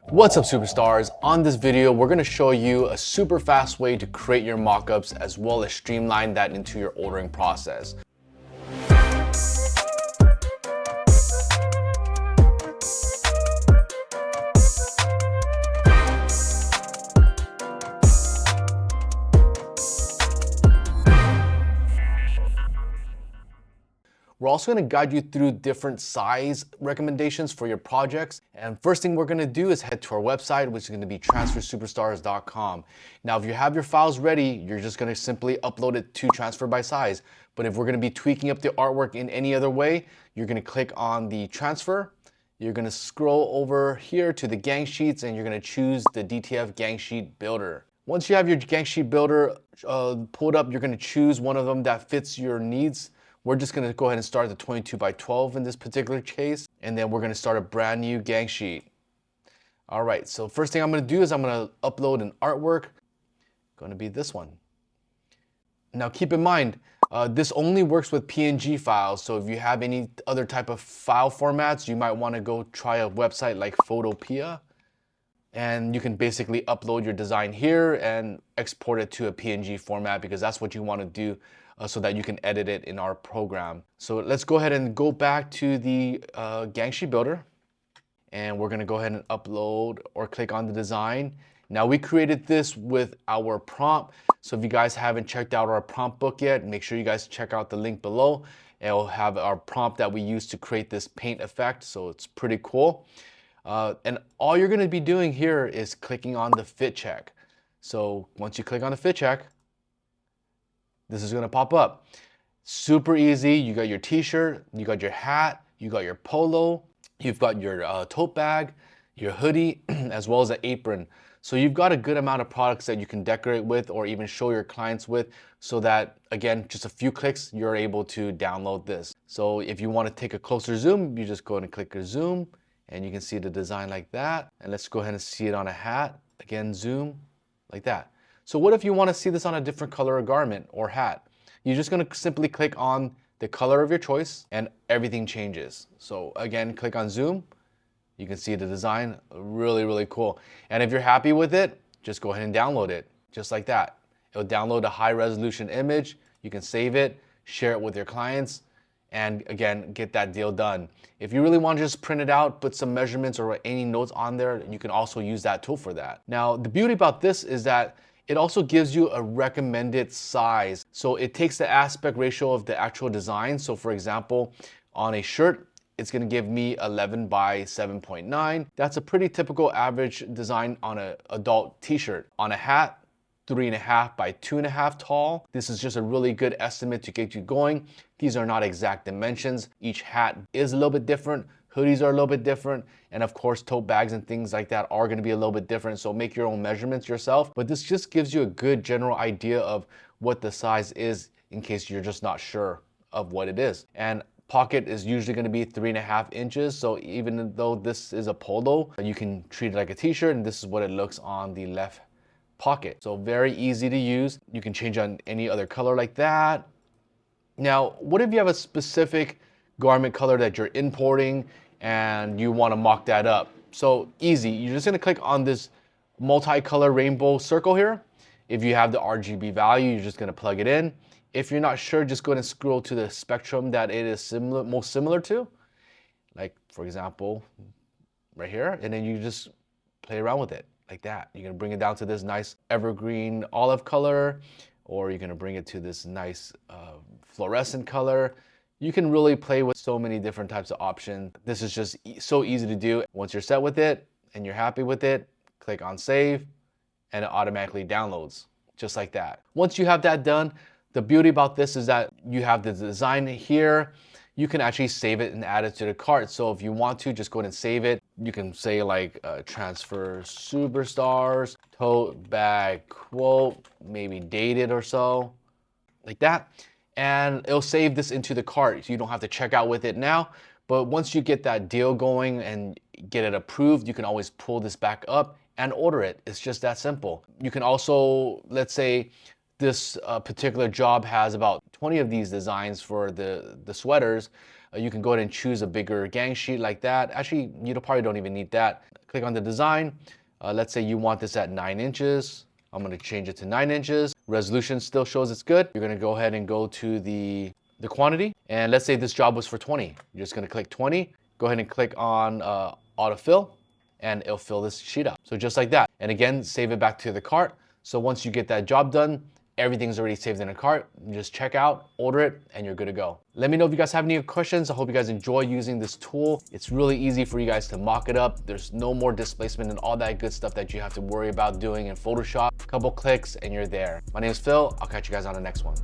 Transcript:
What's up, superstars? On this video, we're going to show you a super fast way to create your mockups as well as streamline that into your ordering process. We're also going to guide you through different size recommendations for your projects. And first thing we're going to do is head to our website, which is going to be transfersuperstars.com. Now, if you have your files ready, you're just going to simply upload it to Transfer by Size. But if we're going to be tweaking up the artwork in any other way, you're going to click on the transfer. You're going to scroll over here to the gang sheets and you're going to choose the DTF gang sheet builder. Once you have your gang sheet builder pulled up, you're going to choose one of them that fits your needs. We're just going to go ahead and start the 22 by 12 in this particular case, and then we're going to start a brand new gang sheet. All right, so first thing I'm going to do is I'm going to upload an artwork. Going to be this one. Now keep in mind, this only works with PNG files, so if you have any other type of file formats, you might want to go try a website like Photopea, and you can basically upload your design here and export it to a PNG format because that's what you want to do. So that you can edit it in our program. So let's go ahead and go back to the gang sheet builder, and we're gonna go ahead and upload or click on the design. Now we created this with our prompt. So if you guys haven't checked out our prompt book yet, make sure you guys check out the link below. It'll have our prompt that we use to create this paint effect. So it's pretty cool. And all you're gonna be doing here is clicking on the fit check. So once you click on the fit check, this is gonna pop up. Super easy. You got your t-shirt, you got your hat, you got your polo, you've got your tote bag, your hoodie, as well as an apron. So you've got a good amount of products that you can decorate with or even show your clients with, so that, again, just a few clicks, you're able to download this. So if you wanna take a closer zoom, you just go ahead and click your zoom and you can see the design like that. And let's go ahead and see it on a hat. Again, zoom, like that. So what if you want to see this on a different color or garment or hat? You're just going to simply click on the color of your choice and everything changes. So again, click on zoom. You can see the design, really, really cool. And if you're happy with it, just go ahead and download it, just like that. It'll download a high resolution image. You can save it, share it with your clients, and again, get that deal done. If you really want to just print it out, put some measurements or any notes on there, you can also use that tool for that. Now, the beauty about this is that it also gives you a recommended size. So it takes the aspect ratio of the actual design. So for example, on a shirt, it's gonna give me 11 by 7.9. That's a pretty typical average design on an adult t-shirt. On a hat, 3.5 by 2.5 tall. This is just a really good estimate to get you going. These are not exact dimensions. Each hat is a little bit different. Hoodies are a little bit different. And of course, tote bags and things like that are gonna be a little bit different. So make your own measurements yourself. But this just gives you a good general idea of what the size is in case you're just not sure of what it is. And pocket is usually gonna be 3.5 inches. So even though this is a polo, you can treat it like a t-shirt, and this is what it looks on the left pocket. So very easy to use. You can change on any other color like that. Now, what if you have a specific garment color that you're importing and you want to mock that up? So easy, you're just going to click on this multicolor rainbow circle here. If you have the RGB value, you're just going to plug it in. If you're not sure, just go ahead and scroll to the spectrum that it is most similar to, like for example right here, and then you just play around with it like that. You're going to bring it down to this nice evergreen olive color, or you're going to bring it to this nice fluorescent color. You can really play with so many different types of options. This is just so easy to do. Once you're set with it and you're happy with it, click on save and it automatically downloads just like that. Once you have that done, the beauty about this is that you have the design here. You can actually save it and add it to the cart. So if you want to, just go ahead and save it. You can say like transfer superstars, tote bag quote, maybe dated or so, like that. And it'll save this into the cart. So you don't have to check out with it now. But once you get that deal going and get it approved, you can always pull this back up and order it. It's just that simple. You can also, let's say this particular job has about 20 of these designs for the sweaters. You can go ahead and choose a bigger gang sheet like that. Actually, you probably don't even need that. Click on the design. Let's say you want this at 9 inches. I'm gonna change it to 9 inches. Resolution still shows it's good. You're gonna go ahead and go to the quantity. And let's say this job was for 20. You're just gonna click 20. Go ahead and click on autofill, and it'll fill this sheet out. So just like that. And again, save it back to the cart. So once you get that job done, everything's already saved in a cart. You just check out, order it, and you're good to go. Let me know if you guys have any questions. I hope you guys enjoy using this tool. It's really easy for you guys to mock it up. There's no more displacement and all that good stuff that you have to worry about doing in Photoshop. A couple clicks and you're there. My name is Phil. I'll catch you guys on the next one.